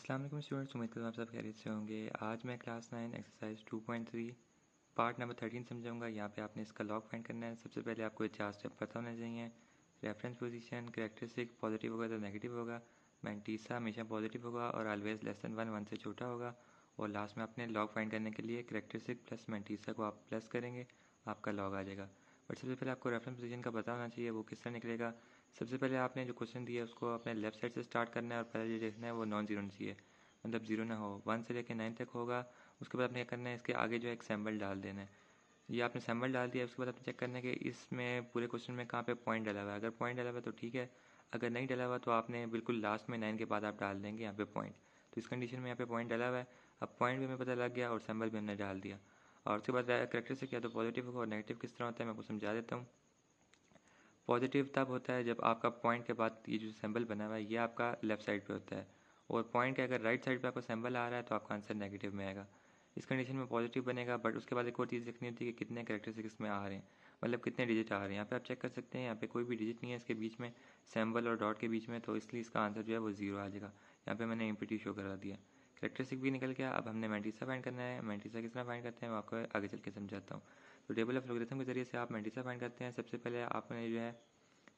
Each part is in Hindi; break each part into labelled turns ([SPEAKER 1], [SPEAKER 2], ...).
[SPEAKER 1] अस्सलाम वालेकुम स्टूडेंट्स, उम्मीद करता हूँ आप सब खैरियत से होंगे। आज मैं क्लास 9 एक्सरसाइज 2.3 पार्ट नंबर 13 समझाऊंगा। यहाँ पे आपने इसका लॉग फाइंड करना है। सबसे पहले आपको ये 4 स्टेप पता होना चाहिए। रेफरेंस पोजीशन, कैरेक्टरिस्टिक, पॉजिटिव होगा तो नेगेटिव होगा, मैंटीसा हमेशा पॉजिटिव होगा और ऑलवेज लेस देन 1 से छोटा होगा। और लास्ट में आपने लॉग फाइंड करने के लिए कैरेक्टरिस्टिक प्लस मैंटीसा को आप प्लस करेंगे, आपका लॉग आ जाएगा। बट सबसे पहले आपको रेफरेंस पोजीशन का पता होना चाहिए, वो किस तरह निकलेगा। सबसे पहले आपने जो क्वेश्चन दिया है उसको अपने लेफ्ट साइड से स्टार्ट करना है और पहले जो देखना है वो नॉन जीरो चाहिए, मतलब जीरो ना हो। 1 से लेकर 9 तक होगा। उसके बाद आपने क्या करना है, इसके आगे जो है एक सिंबल डाल देना है। ये आपने सिंबल डाल दिया, उसके बाद आपने चेक करना है कि इसमें पूरे क्वेश्चन में कहाँ पे पॉइंट डाला हुआ है। अगर पॉइंट डाला हुआ है तो ठीक है, अगर नहीं डाला हुआ तो आपने बिल्कुल लास्ट में 9 के बाद आप डाल देंगे यहाँ पे पॉइंट। तो इस कंडीशन में यहाँ पे पॉइंट डाला हुआ है। अब पॉइंट भी हमें पता लग गया और सिंबल भी हमने डाल दिया। और उसके बाद करेक्टर से क्या तो पॉजिटिव होगा और नेगेटिव किस तरह होता है मैं आपको समझा देता हूँ। पॉजिटिव तब होता है जब आपका पॉइंट के बाद ये जो सिंबल बना हुआ है ये आपका लेफ्ट साइड पे होता है, और पॉइंट के अगर राइट साइड पे आपका सिंबल आ रहा है तो आपका आंसर नेगेटिव में आएगा। इस कंडीशन में पॉजिटिव बनेगा। बट उसके बाद एक और चीज़ देखनी होती है कि कितने कैरेक्टरिस्टिक्स में आ रहे हैं, मतलब कितने डिजिट आ रहे हैं। यहाँ पे आप चेक कर सकते हैं, यहाँ पे कोई भी डिजिट नहीं है इसके बीच में, सिंबल और डॉट के बीच में, तो इसलिए इसका आंसर जो है वो जीरो आ जाएगा। यहाँ पे मैंने एम्प्टी शो करा दिया। कैरेक्टरिस्टिक भी निकल गया। अब हमने मैंटीसा फाइंड करना है। मैंटीसा किस तरह फाइंड करते हैं मैं आपको आगे चल के समझाता हूँ। तो टेबल ऑफ लोगरिथम के जरिए से आप मैंटीसा फाइंड करते हैं। सबसे पहले आपने जो है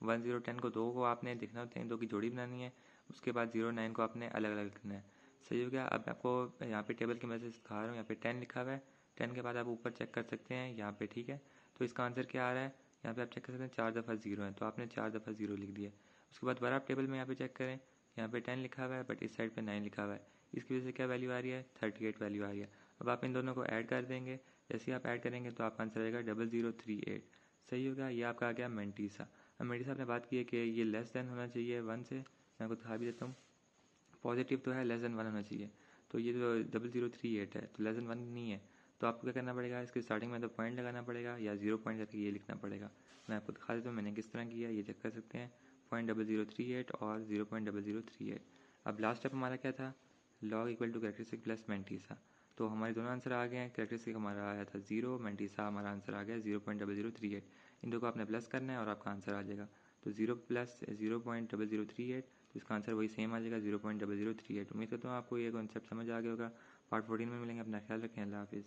[SPEAKER 1] 1 0 10 को दो को आपने देखना होते हैं, दो की जोड़ी बनानी है। उसके बाद 0 9 को आपने अलग अलग लिखना है। सही हो गया। अब आपको यहाँ पे टेबल की मदद से सिखा रहा हूँ। यहाँ पे 10 लिखा हुआ है। 10 के बाद आप ऊपर चेक कर सकते हैं यहाँ पे, ठीक है। तो इसका आंसर क्या आ रहा है, यहाँ पे आप चेक कर सकते हैं 4 दफ़ा 0 है, तो आपने 4 दफ़ा 0 लिख दिया। उसके बाद दोबारा आप टेबल में यहाँ पे चेक करें, यहाँ पे 10 लिखा हुआ है बट इस साइड पे 9 लिखा हुआ है। इसकी वजह से क्या वैल्यू आ रही है, 38 वैल्यू आ रही है। अब आप इन दोनों को ऐड कर देंगे। जैसे ही आप ऐड करेंगे तो आपका आंसर आएगा 0038। सही होगा। ये आपका आ गया मैंटीसा। अब मेरे साहब ने बात की है कि ये लेस देन होना चाहिए 1 से। मैं आपको दिखा भी देता हूँ। पॉजिटिव तो है, लेस देन 1 होना चाहिए। तो ये जो 0038 है तो लेस देन 1 नहीं है। तो आपको क्या करना पड़ेगा, इसके स्टार्टिंग में तो पॉइंट लगाना पड़ेगा या 0 पॉइंट करके ये लिखना पड़ेगा। मैं आपको दिखा देता हूँ मैंने किस तरह किया, ये चेक कर सकते हैं। 0.0038 और 0.0038। अब लास्ट स्टेप हमारा क्या था, log equal to characteristic plus mantissa. तो हमारे दोनों आंसर आ गए हैं। कैरेक्टरिस्टिक हमारा आया था 0, मैंटीसा हमारा आंसर आ गया 0.0038। इन दो को आपने प्लस करना है और आपका आंसर आ जाएगा। तो 0 प्लस 0.0038, तो इसका आंसर वही सेम आ जाएगा 0.0038। उम्मीद करता हूँ आपको ये कॉन्सेप्ट समझ आ गया होगा। पार्ट 14 में मिलेंगे। अपना ख्याल रखें। अल्लाह हाफिज़।